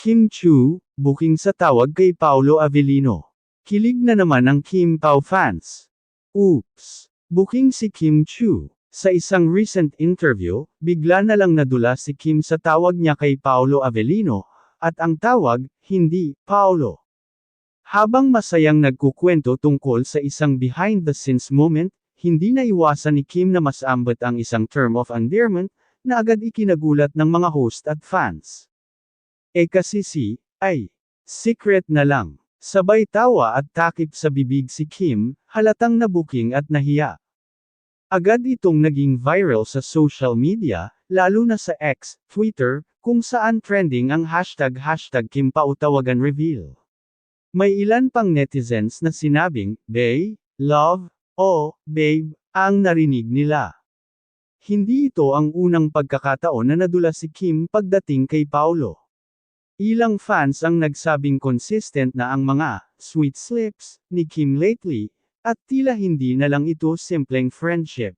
Kim Chu, booking sa tawag kay Paolo Avellino. Kilig na naman ang Kim Pao fans. Oops! Booking si Kim Chu. Sa isang recent interview, bigla na lang nadula si Kim sa tawag niya kay Paolo Avellino, at ang tawag, hindi, Paolo. Habang masayang nagkukwento tungkol sa isang behind-the-scenes moment, hindi naiwasan ni Kim na mas ambot ang isang term of endearment, na agad ikinagulat ng mga host at fans. Kasi ay, secret na lang. Sabay tawa at takip sa bibig si Kim, halatang nabuking at nahiya. Agad itong naging viral sa social media, lalo na sa X, Twitter, kung saan trending ang hashtag #KimPautawagan reveal. May ilan pang netizens na sinabing, "Bae, love, o, babe," ang narinig nila. Hindi ito ang unang pagkakataon na nadula si Kim pagdating kay Paolo. Ilang fans ang nagsabing consistent na ang mga sweet slips ni Kim lately, at tila hindi na lang ito simpleng friendship.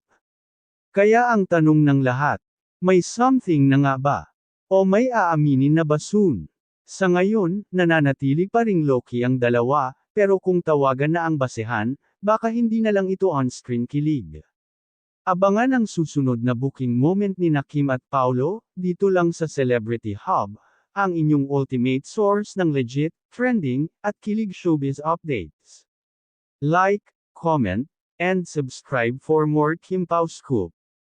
Kaya ang tanong ng lahat, may something na nga ba? O may aaminin na ba soon? Sa ngayon, nananatili pa ring low-key ang dalawa, pero kung tawagan na ang basehan, baka hindi na lang ito on-screen kilig. Abangan ang susunod na booking moment ni Kim at Paolo, dito lang sa Celebrity Hub, ang inyong ultimate source ng legit, trending, at kilig showbiz updates. Like, comment, and subscribe for more Kim Pao scoop.